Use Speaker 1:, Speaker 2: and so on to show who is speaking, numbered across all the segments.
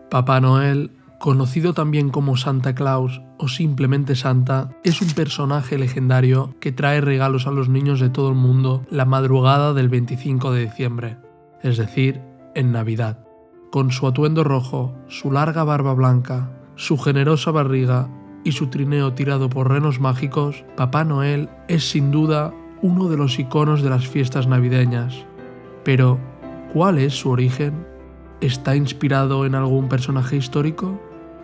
Speaker 1: Papá Noel, conocido también como Santa Claus o simplemente Santa, es un personaje legendario que trae regalos a los niños de todo el mundo la madrugada del 25 de diciembre, es decir, en Navidad. Con su atuendo rojo, su larga barba blanca, su generosa barriga y su trineo tirado por renos mágicos, Papá Noel es sin duda uno de los iconos de las fiestas navideñas. Pero, ¿cuál es su origen? ¿Está inspirado en algún personaje histórico?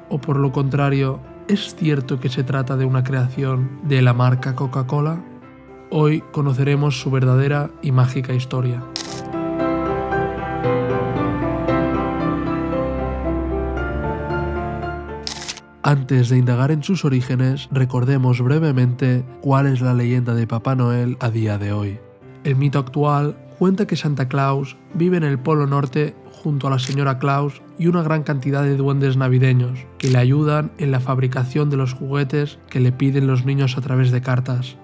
Speaker 1: ¿O por lo contrario, es cierto que se trata de una creación de la marca Coca-Cola? Hoy conoceremos su verdadera y mágica historia. Antes de indagar en sus orígenes, recordemos brevemente cuál es la leyenda de Papá Noel a día de hoy. El mito actual cuenta que Santa Claus vive en el Polo Norte junto a la señora Claus y una gran cantidad de duendes navideños que le ayudan en la fabricación de los juguetes que le piden los niños a través de cartas.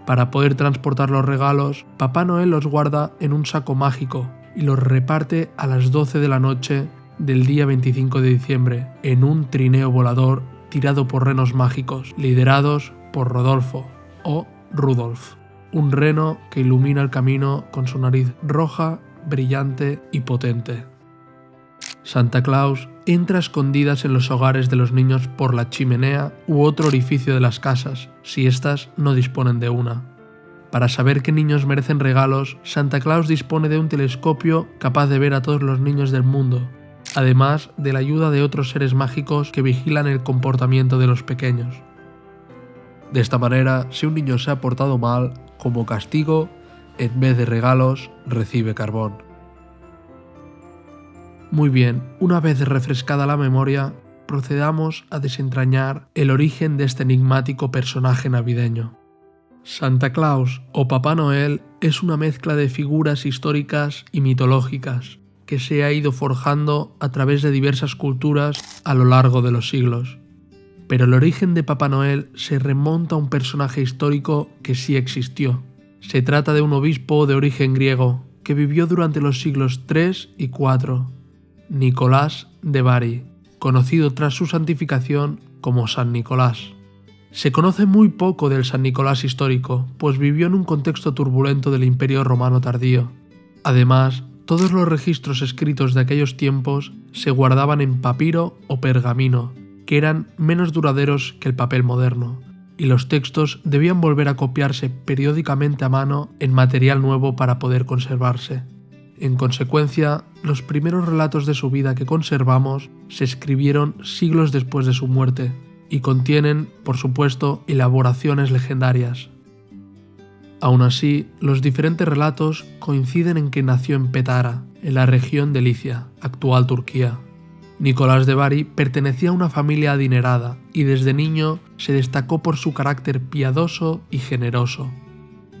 Speaker 1: Para poder transportar los regalos, Papá Noel los guarda en un saco mágico y los reparte a las 12 de la noche del día 25 de diciembre en un trineo volador tirado por renos mágicos liderados por Rodolfo o Rudolf, un reno que ilumina el camino con su nariz roja, brillante y potente. Santa Claus entra a escondidas en los hogares de los niños por la chimenea u otro orificio de las casas, si éstas no disponen de una. Para saber qué niños merecen regalos, Santa Claus dispone de un telescopio capaz de ver a todos los niños del mundo, además de la ayuda de otros seres mágicos que vigilan el comportamiento de los pequeños. De esta manera, si un niño se ha portado mal, como castigo, en vez de regalos, recibe carbón. Muy bien, una vez refrescada la memoria, procedamos a desentrañar el origen de este enigmático personaje navideño. Santa Claus o Papá Noel es una mezcla de figuras históricas y mitológicas que se ha ido forjando a través de diversas culturas a lo largo de los siglos. Pero el origen de Papá Noel se remonta a un personaje histórico que sí existió. Se trata de un obispo de origen griego que vivió durante los siglos III y IV, Nicolás de Bari, conocido tras su santificación como San Nicolás. Se conoce muy poco del San Nicolás histórico, pues vivió en un contexto turbulento del Imperio Romano tardío. Además, todos los registros escritos de aquellos tiempos se guardaban en papiro o pergamino, que eran menos duraderos que el papel moderno, y los textos debían volver a copiarse periódicamente a mano en material nuevo para poder conservarse. En consecuencia, los primeros relatos de su vida que conservamos se escribieron siglos después de su muerte y contienen, por supuesto, elaboraciones legendarias. Aún así, los diferentes relatos coinciden en que nació en Petara, en la región de Licia, actual Turquía. Nicolás de Bari pertenecía a una familia adinerada y desde niño se destacó por su carácter piadoso y generoso.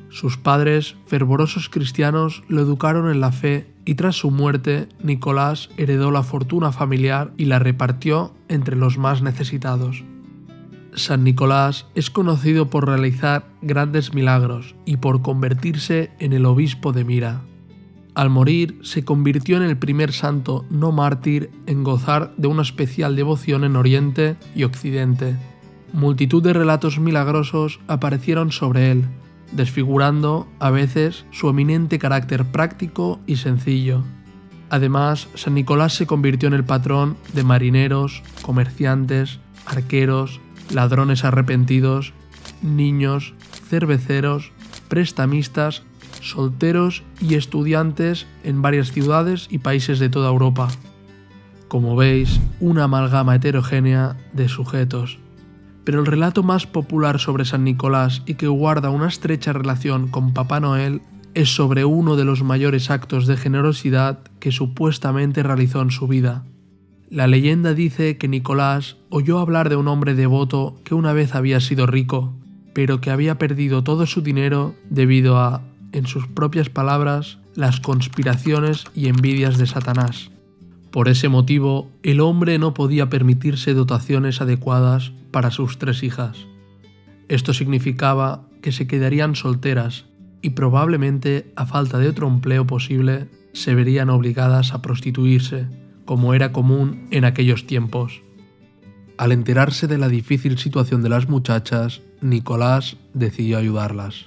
Speaker 1: Sus padres, fervorosos cristianos, lo educaron en la fe y tras su muerte, Nicolás heredó la fortuna familiar y la repartió entre los más necesitados. San Nicolás es conocido por realizar grandes milagros y por convertirse en el obispo de Mira. Al morir, se convirtió en el primer santo no mártir en gozar de una especial devoción en Oriente y Occidente. Multitud de relatos milagrosos aparecieron sobre él, desfigurando, a veces, su eminente carácter práctico y sencillo. Además, San Nicolás se convirtió en el patrón de marineros, comerciantes, arqueros, ladrones arrepentidos, niños, cerveceros, prestamistas, solteros y estudiantes en varias ciudades y países de toda Europa. Como veis, una amalgama heterogénea de sujetos. Pero el relato más popular sobre San Nicolás y que guarda una estrecha relación con Papá Noel es sobre uno de los mayores actos de generosidad que supuestamente realizó en su vida. La leyenda dice que Nicolás oyó hablar de un hombre devoto que una vez había sido rico, pero que había perdido todo su dinero debido a, en sus propias palabras, las conspiraciones y envidias de Satanás. Por ese motivo, el hombre no podía permitirse dotaciones adecuadas para sus 3 hijas. Esto significaba que se quedarían solteras y probablemente, a falta de otro empleo posible, se verían obligadas a prostituirse, como era común en aquellos tiempos. Al enterarse de la difícil situación de las muchachas, Nicolás decidió ayudarlas.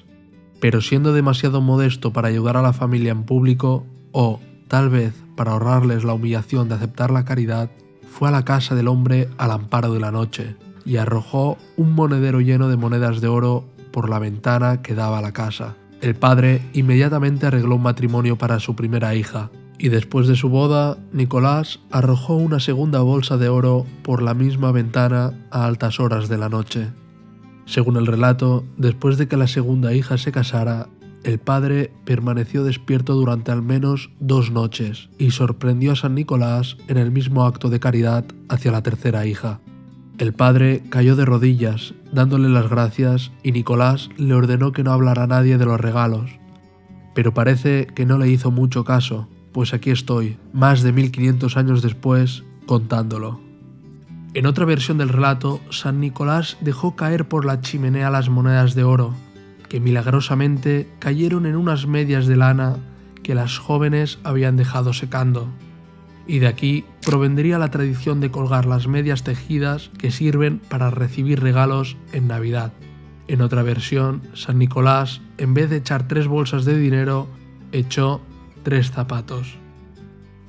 Speaker 1: Pero siendo demasiado modesto para ayudar a la familia en público, o tal vez para ahorrarles la humillación de aceptar la caridad, fue a la casa del hombre al amparo de la noche y arrojó un monedero lleno de monedas de oro por la ventana que daba a la casa. El padre inmediatamente arregló un matrimonio para su primera hija, y después de su boda, Nicolás arrojó una segunda bolsa de oro por la misma ventana a altas horas de la noche. Según el relato, después de que la segunda hija se casara, el padre permaneció despierto durante al menos 2 noches y sorprendió a San Nicolás en el mismo acto de caridad hacia la tercera hija. El padre cayó de rodillas, dándole las gracias, y Nicolás le ordenó que no hablara a nadie de los regalos. Pero parece que no le hizo mucho caso, pues aquí estoy, más de 1500 años después, contándolo. En otra versión del relato, San Nicolás dejó caer por la chimenea las monedas de oro, que milagrosamente cayeron en unas medias de lana que las jóvenes habían dejado secando. Y de aquí provendría la tradición de colgar las medias tejidas que sirven para recibir regalos en Navidad. En otra versión, San Nicolás, en vez de echar 3 bolsas de dinero, echó 3 zapatos.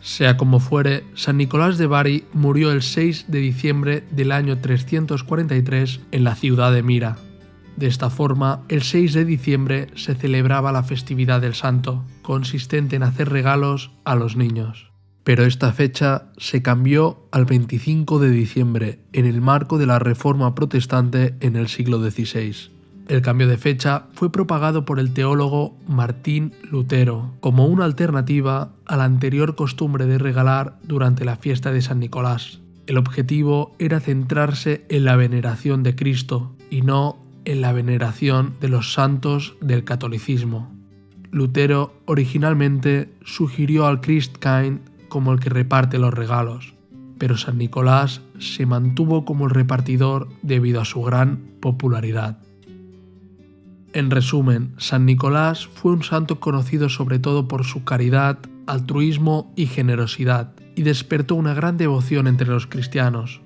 Speaker 1: Sea como fuere, San Nicolás de Bari murió el 6 de diciembre del año 343 en la ciudad de Mira. De esta forma, el 6 de diciembre se celebraba la festividad del santo, consistente en hacer regalos a los niños. Pero esta fecha se cambió al 25 de diciembre en el marco de la Reforma Protestante en el siglo XVI. El cambio de fecha fue propagado por el teólogo Martín Lutero como una alternativa a la anterior costumbre de regalar durante la fiesta de San Nicolás. El objetivo era centrarse en la veneración de Cristo y no en la veneración de los santos del catolicismo. Lutero originalmente sugirió al Christkind como el que reparte los regalos, pero San Nicolás se mantuvo como el repartidor debido a su gran popularidad. En resumen, San Nicolás fue un santo conocido sobre todo por su caridad, altruismo y generosidad, y despertó una gran devoción entre los cristianos.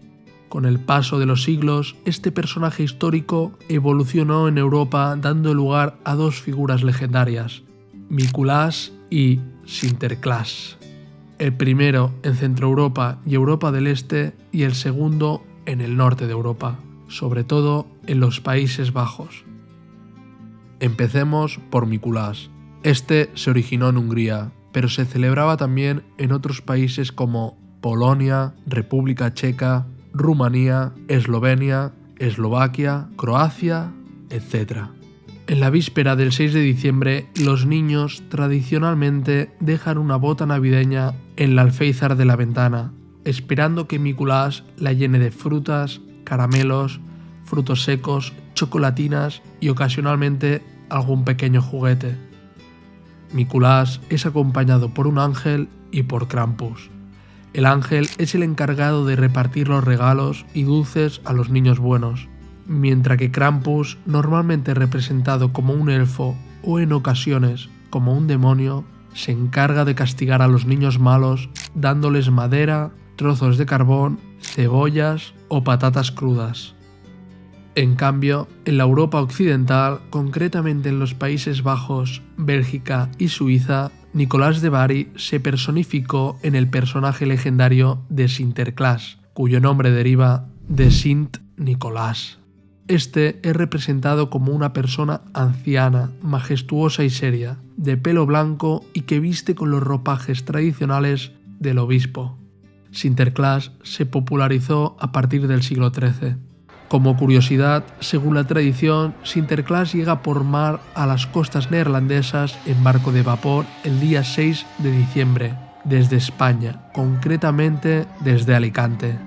Speaker 1: Con el paso de los siglos, este personaje histórico evolucionó en Europa dando lugar a 2 figuras legendarias, Miculás y Sinterklaas. El primero en Centroeuropa y Europa del Este y el segundo en el norte de Europa, sobre todo en los Países Bajos. Empecemos por Miculás. Este se originó en Hungría, pero se celebraba también en otros países como Polonia, República Checa, Rumanía, Eslovenia, Eslovaquia, Croacia, etc. En la víspera del 6 de diciembre, los niños tradicionalmente dejan una bota navideña en el alféizar de la ventana, esperando que Miculás la llene de frutas, caramelos, frutos secos, chocolatinas y ocasionalmente algún pequeño juguete. Miculás es acompañado por un ángel y por Krampus. El ángel es el encargado de repartir los regalos y dulces a los niños buenos, mientras que Krampus, normalmente representado como un elfo o en ocasiones como un demonio, se encarga de castigar a los niños malos dándoles madera, trozos de carbón, cebollas o patatas crudas. En cambio, en la Europa occidental, concretamente en los Países Bajos, Bélgica y Suiza, Nicolás de Bari se personificó en el personaje legendario de Sinterklaas, cuyo nombre deriva de Sint Nicolás. Este es representado como una persona anciana, majestuosa y seria, de pelo blanco y que viste con los ropajes tradicionales del obispo. Sinterklaas se popularizó a partir del siglo XIII. Como curiosidad, según la tradición, Sinterklaas llega por mar a las costas neerlandesas en barco de vapor el día 6 de diciembre, desde España, concretamente desde Alicante.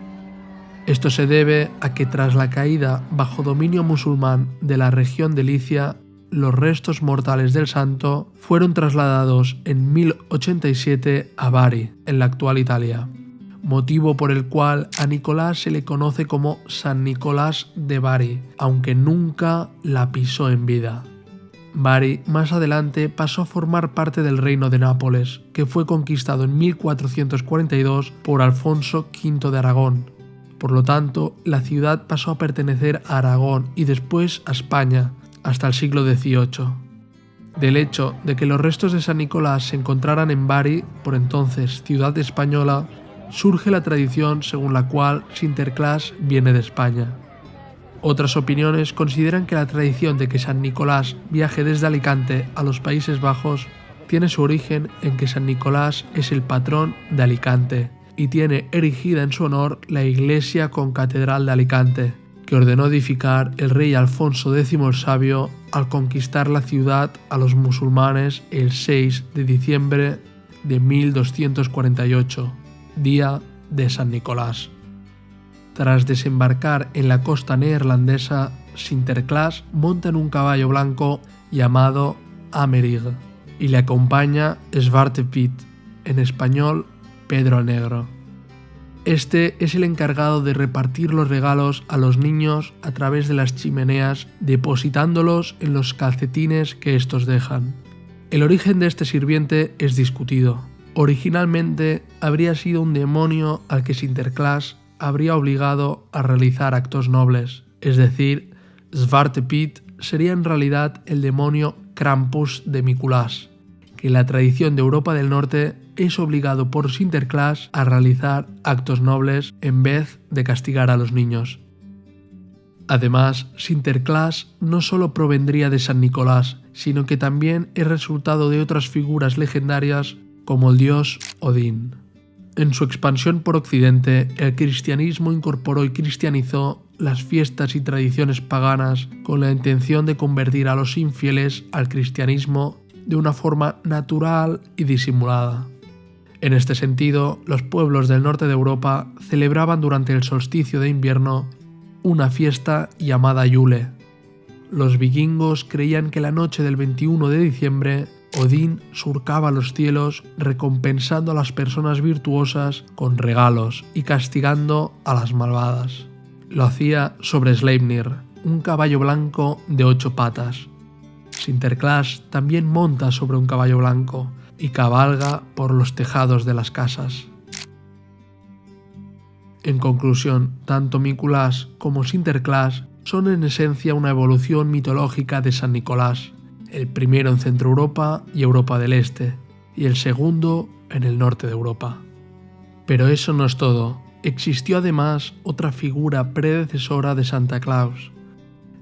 Speaker 1: Esto se debe a que tras la caída bajo dominio musulmán de la región de Licia, los restos mortales del santo fueron trasladados en 1087 a Bari, en la actual Italia, motivo por el cual a Nicolás se le conoce como San Nicolás de Bari, aunque nunca la pisó en vida. Bari más adelante pasó a formar parte del reino de Nápoles, que fue conquistado en 1442 por Alfonso V de Aragón. Por lo tanto, la ciudad pasó a pertenecer a Aragón y después a España, hasta el siglo XVIII. Del hecho de que los restos de San Nicolás se encontraran en Bari, por entonces ciudad española, surge la tradición según la cual Sinterklaas viene de España. Otras opiniones consideran que la tradición de que San Nicolás viaje desde Alicante a los Países Bajos tiene su origen en que San Nicolás es el patrón de Alicante y tiene erigida en su honor la iglesia con catedral de Alicante, que ordenó edificar el rey Alfonso X el Sabio al conquistar la ciudad a los musulmanes el 6 de diciembre de 1248, día de San Nicolás. Tras desembarcar en la costa neerlandesa, Sinterklaas monta en un caballo blanco llamado Amerig y le acompaña Zwarte Piet, en español Pedro el Negro. Este es el encargado de repartir los regalos a los niños a través de las chimeneas, depositándolos en los calcetines que estos dejan. El origen de este sirviente es discutido. Originalmente habría sido un demonio al que Sinterklaas habría obligado a realizar actos nobles, es decir, Zwarte Piet sería en realidad el demonio Krampus de Mikuláš, que en la tradición de Europa del Norte es obligado por Sinterklaas a realizar actos nobles en vez de castigar a los niños. Además, Sinterklaas no solo provendría de San Nicolás, sino que también es resultado de otras figuras legendarias como el dios Odín. En su expansión por Occidente, el cristianismo incorporó y cristianizó las fiestas y tradiciones paganas con la intención de convertir a los infieles al cristianismo de una forma natural y disimulada. En este sentido, los pueblos del norte de Europa celebraban durante el solsticio de invierno una fiesta llamada Yule. Los vikingos creían que la noche del 21 de diciembre Odín surcaba los cielos recompensando a las personas virtuosas con regalos y castigando a las malvadas. Lo hacía sobre Sleipnir, un caballo blanco de 8 patas. Sinterklaas también monta sobre un caballo blanco y cabalga por los tejados de las casas. En conclusión, tanto Mikuláš como Sinterklaas son en esencia una evolución mitológica de San Nicolás, el primero en Centro Europa y Europa del Este, y el segundo en el norte de Europa. Pero eso no es todo. Existió además otra figura predecesora de Santa Claus.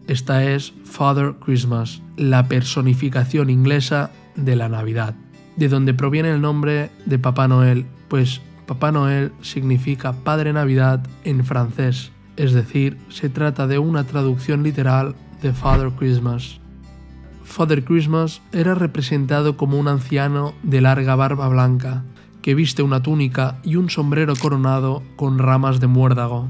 Speaker 1: Esta es Father Christmas, la personificación inglesa de la Navidad, de donde proviene el nombre de Papá Noel, pues Papá Noel significa Padre Navidad en francés, es decir, se trata de una traducción literal de Father Christmas. Father Christmas era representado como un anciano de larga barba blanca, que viste una túnica y un sombrero coronado con ramas de muérdago.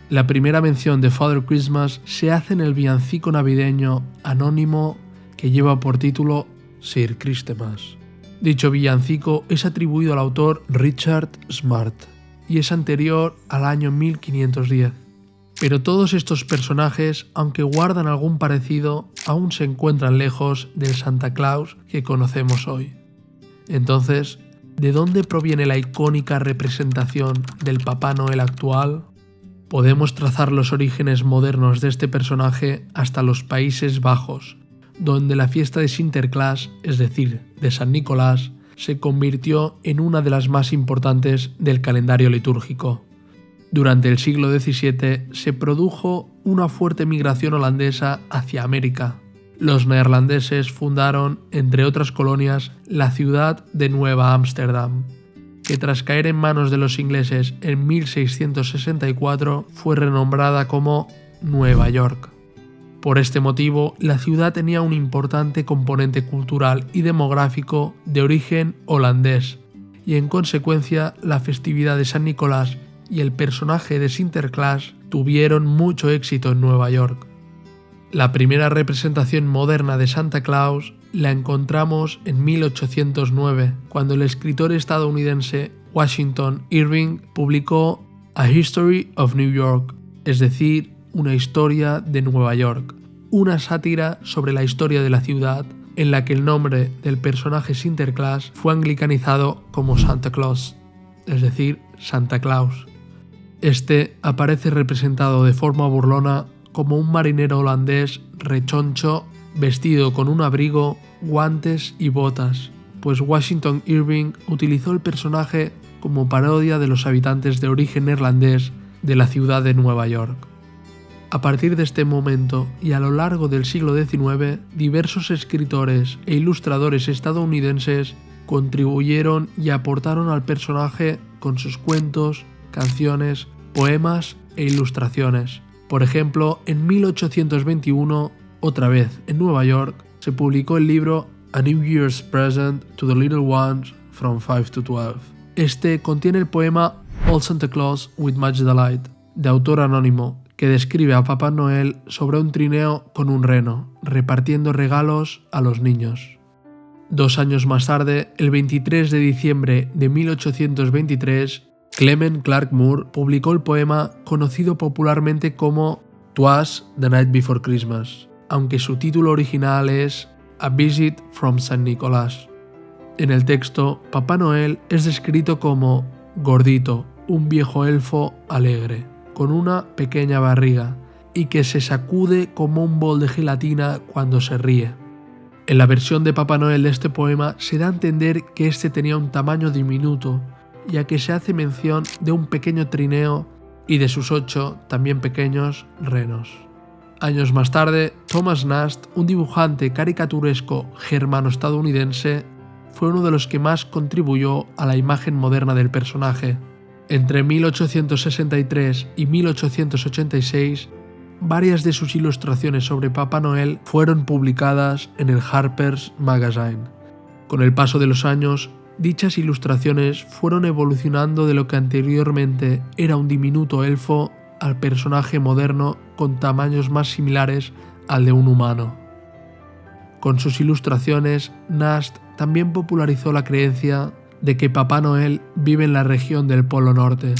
Speaker 1: La primera mención de Father Christmas se hace en el villancico navideño anónimo que lleva por título Sir Christmas. Dicho villancico es atribuido al autor Richard Smart y es anterior al año 1510. Pero todos estos personajes, aunque guardan algún parecido, aún se encuentran lejos del Santa Claus que conocemos hoy. Entonces, ¿de dónde proviene la icónica representación del Papá Noel actual? Podemos trazar los orígenes modernos de este personaje hasta los Países Bajos, donde la fiesta de Sinterklaas, es decir, de San Nicolás, se convirtió en una de las más importantes del calendario litúrgico. Durante el siglo XVII se produjo una fuerte migración holandesa hacia América. Los neerlandeses fundaron, entre otras colonias, la ciudad de Nueva Ámsterdam, que tras caer en manos de los ingleses en 1664 fue renombrada como Nueva York. Por este motivo, la ciudad tenía un importante componente cultural y demográfico de origen holandés, y en consecuencia la festividad de San Nicolás y el personaje de Sinterklaas tuvieron mucho éxito en Nueva York. La primera representación moderna de Santa Claus la encontramos en 1809, cuando el escritor estadounidense Washington Irving publicó A History of New York, es decir, una historia de Nueva York, una sátira sobre la historia de la ciudad, en la que el nombre del personaje Sinterklaas fue anglicanizado como Santa Claus, es decir, Santa Claus. Este aparece representado de forma burlona como un marinero holandés rechoncho vestido con un abrigo, guantes y botas, pues Washington Irving utilizó el personaje como parodia de los habitantes de origen neerlandés de la ciudad de Nueva York. A partir de este momento y a lo largo del siglo XIX, diversos escritores e ilustradores estadounidenses contribuyeron y aportaron al personaje con sus cuentos, canciones, poemas e ilustraciones. Por ejemplo, en 1821, otra vez en Nueva York, se publicó el libro A New Year's Present to the Little Ones from 5 to 12. Este contiene el poema Old Santa Claus with Much Delight, de autor anónimo, que describe a Papá Noel sobre un trineo con un reno, repartiendo regalos a los niños. 2 años más tarde, el 23 de diciembre de 1823, Clement Clarke Moore publicó el poema conocido popularmente como "'Twas the Night Before Christmas", aunque su título original es A Visit from St. Nicholas. En el texto, Papá Noel es descrito como gordito, un viejo elfo alegre, con una pequeña barriga, y que se sacude como un bol de gelatina cuando se ríe. En la versión de Papá Noel de este poema se da a entender que este tenía un tamaño diminuto, ya que se hace mención de un pequeño trineo y de sus 8, también pequeños, renos. Años más tarde, Thomas Nast, un dibujante caricaturesco germano-estadounidense, fue uno de los que más contribuyó a la imagen moderna del personaje. Entre 1863 y 1886, varias de sus ilustraciones sobre Papá Noel fueron publicadas en el Harper's Magazine. Con el paso de los años, dichas ilustraciones fueron evolucionando de lo que anteriormente era un diminuto elfo al personaje moderno con tamaños más similares al de un humano. Con sus ilustraciones, Nast también popularizó la creencia de que Papá Noel vive en la región del Polo Norte.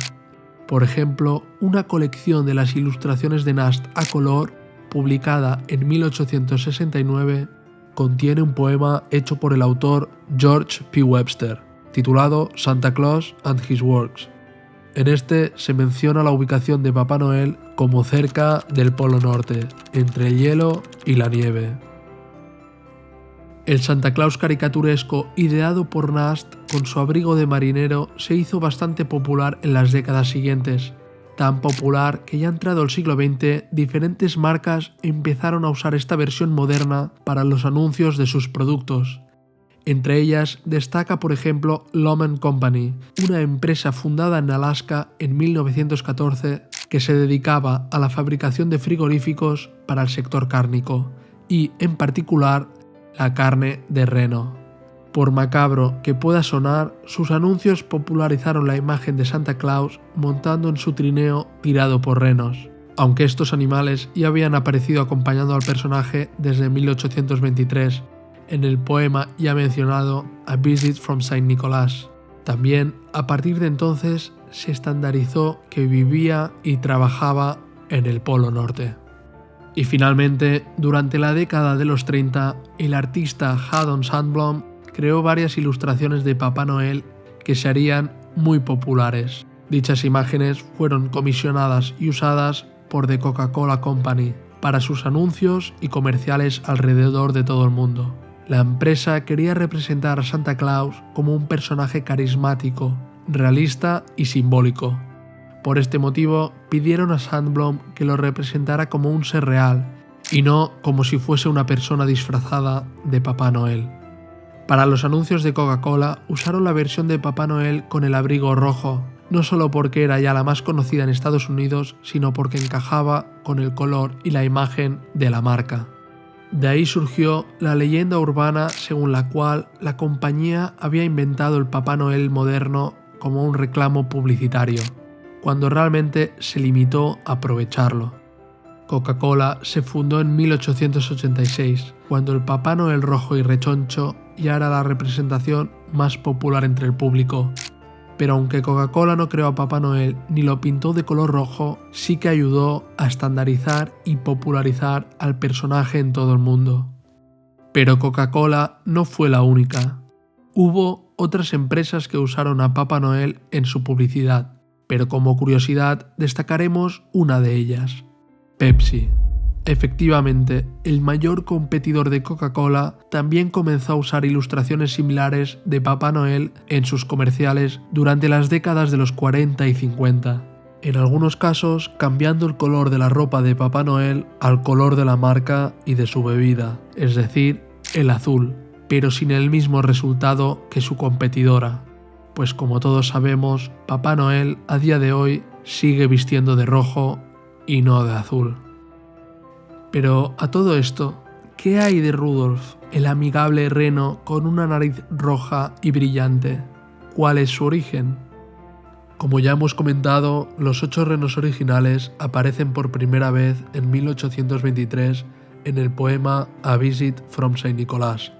Speaker 1: Por ejemplo, una colección de las ilustraciones de Nast a color, publicada en 1869, contiene un poema hecho por el autor George P. Webster, titulado Santa Claus and His Works. En este se menciona la ubicación de Papá Noel como cerca del Polo Norte, entre el hielo y la nieve. El Santa Claus caricaturesco ideado por Nast con su abrigo de marinero se hizo bastante popular en las décadas siguientes, tan popular que ya entrado el siglo XX, diferentes marcas empezaron a usar esta versión moderna para los anuncios de sus productos. Entre ellas destaca, por ejemplo, Lohm & Company, una empresa fundada en Alaska en 1914 que se dedicaba a la fabricación de frigoríficos para el sector cárnico y, en particular, la carne de reno. Por macabro que pueda sonar, sus anuncios popularizaron la imagen de Santa Claus montando en su trineo tirado por renos, aunque estos animales ya habían aparecido acompañando al personaje desde 1823, en el poema ya mencionado A Visit from St. Nicholas. También, a partir de entonces, se estandarizó que vivía y trabajaba en el Polo Norte. Y finalmente, durante la década de los 30, el artista Haddon Sandblom creó varias ilustraciones de Papá Noel que se harían muy populares. Dichas imágenes fueron comisionadas y usadas por The Coca-Cola Company para sus anuncios y comerciales alrededor de todo el mundo. La empresa quería representar a Santa Claus como un personaje carismático, realista y simbólico. Por este motivo, pidieron a Sandblom que lo representara como un ser real y no como si fuese una persona disfrazada de Papá Noel. Para los anuncios de Coca-Cola usaron la versión de Papá Noel con el abrigo rojo, no solo porque era ya la más conocida en Estados Unidos, sino porque encajaba con el color y la imagen de la marca. De ahí surgió la leyenda urbana según la cual la compañía había inventado el Papá Noel moderno como un reclamo publicitario, cuando realmente se limitó a aprovecharlo. Coca-Cola se fundó en 1886, cuando el Papá Noel rojo y rechoncho ya era la representación más popular entre el público. Pero aunque Coca-Cola no creó a Papá Noel ni lo pintó de color rojo, sí que ayudó a estandarizar y popularizar al personaje en todo el mundo. Pero Coca-Cola no fue la única. Hubo otras empresas que usaron a Papá Noel en su publicidad, pero como curiosidad destacaremos una de ellas: Pepsi. Efectivamente, el mayor competidor de Coca-Cola también comenzó a usar ilustraciones similares de Papá Noel en sus comerciales durante las décadas de los 40 y 50. En algunos casos cambiando el color de la ropa de Papá Noel al color de la marca y de su bebida, es decir, el azul, pero sin el mismo resultado que su competidora, pues como todos sabemos, Papá Noel a día de hoy sigue vistiendo de rojo y no de azul. Pero a todo esto, ¿qué hay de Rudolf, el amigable reno con una nariz roja y brillante? ¿Cuál es su origen? Como ya hemos comentado, los 8 renos originales aparecen por primera vez en 1823 en el poema A Visit from Saint Nicholas,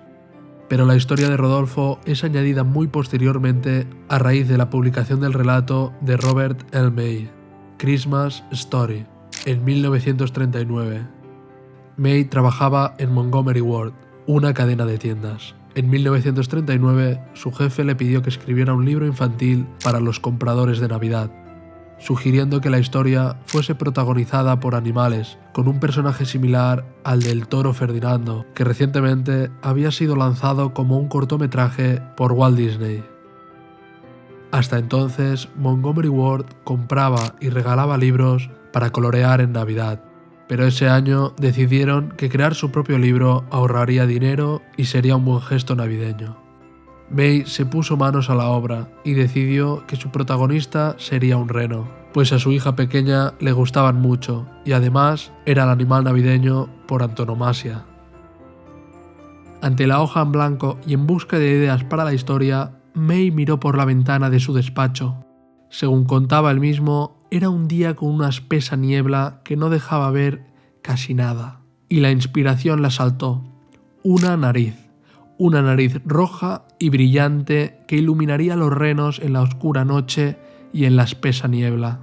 Speaker 1: pero la historia de Rodolfo es añadida muy posteriormente a raíz de la publicación del relato de Robert L. May, Christmas Story, en 1939. May trabajaba en Montgomery Ward, una cadena de tiendas. En 1939, su jefe le pidió que escribiera un libro infantil para los compradores de Navidad, sugiriendo que la historia fuese protagonizada por animales, con un personaje similar al del toro Ferdinando, que recientemente había sido lanzado como un cortometraje por Walt Disney. Hasta entonces, Montgomery Ward compraba y regalaba libros para colorear en Navidad, pero ese año decidieron que crear su propio libro ahorraría dinero y sería un buen gesto navideño. May se puso manos a la obra y decidió que su protagonista sería un reno, pues a su hija pequeña le gustaban mucho y además era el animal navideño por antonomasia. Ante la hoja en blanco y en busca de ideas para la historia, May miró por la ventana de su despacho. Según contaba él mismo, era un día con una espesa niebla que no dejaba ver casi nada, y la inspiración la asaltó. Una nariz roja y brillante que iluminaría los renos en la oscura noche y en la espesa niebla.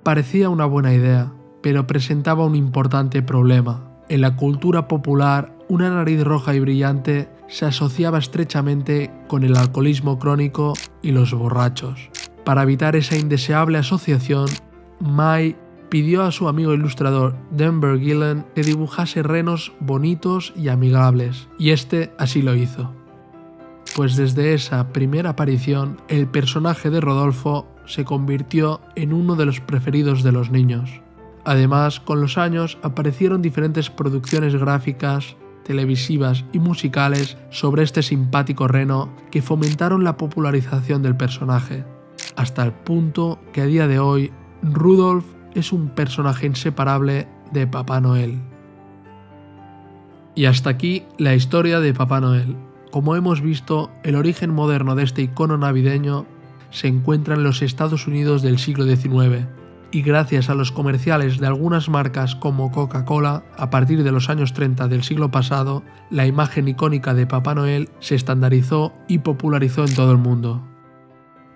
Speaker 1: Parecía una buena idea, pero presentaba un importante problema. En la cultura popular, una nariz roja y brillante se asociaba estrechamente con el alcoholismo crónico y los borrachos. Para evitar esa indeseable asociación, May pidió a su amigo ilustrador Denver Gillen que dibujase renos bonitos y amigables, y este así lo hizo. Pues desde esa primera aparición, el personaje de Rodolfo se convirtió en uno de los preferidos de los niños. Además, con los años aparecieron diferentes producciones gráficas, televisivas y musicales sobre este simpático reno que fomentaron la popularización del personaje, hasta el punto que a día de hoy Rudolf es un personaje inseparable de Papá Noel. Y hasta aquí la historia de Papá Noel. Como hemos visto, el origen moderno de este icono navideño se encuentra en los Estados Unidos del siglo XIX, y gracias a los comerciales de algunas marcas como Coca-Cola, a partir de los años 30 del siglo pasado, la imagen icónica de Papá Noel se estandarizó y popularizó en todo el mundo.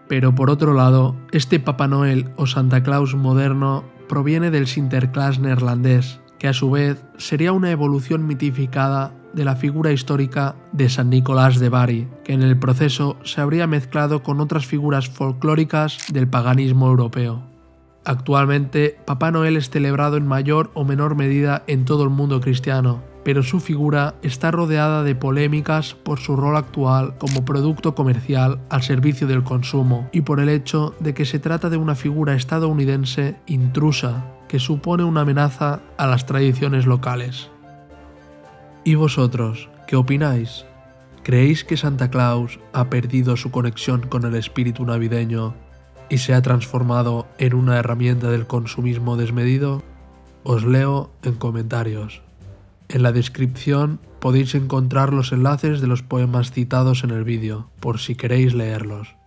Speaker 1: Pero por otro lado, este Papá Noel o Santa Claus moderno proviene del Sinterklaas neerlandés, que a su vez sería una evolución mitificada de la figura histórica de San Nicolás de Bari, que en el proceso se habría mezclado con otras figuras folclóricas del paganismo europeo. Actualmente, Papá Noel es celebrado en mayor o menor medida en todo el mundo cristiano, pero su figura está rodeada de polémicas por su rol actual como producto comercial al servicio del consumo y por el hecho de que se trata de una figura estadounidense intrusa que supone una amenaza a las tradiciones locales. ¿Y vosotros, qué opináis? ¿Creéis que Santa Claus ha perdido su conexión con el espíritu navideño y se ha transformado en una herramienta del consumismo desmedido? Os leo en comentarios. En la descripción podéis encontrar los enlaces de los poemas citados en el vídeo, por si queréis leerlos.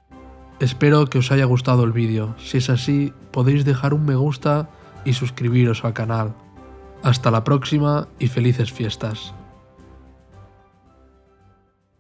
Speaker 1: Espero que os haya gustado el vídeo. Si es así, podéis dejar un me gusta y suscribiros al canal. Hasta la próxima y felices fiestas.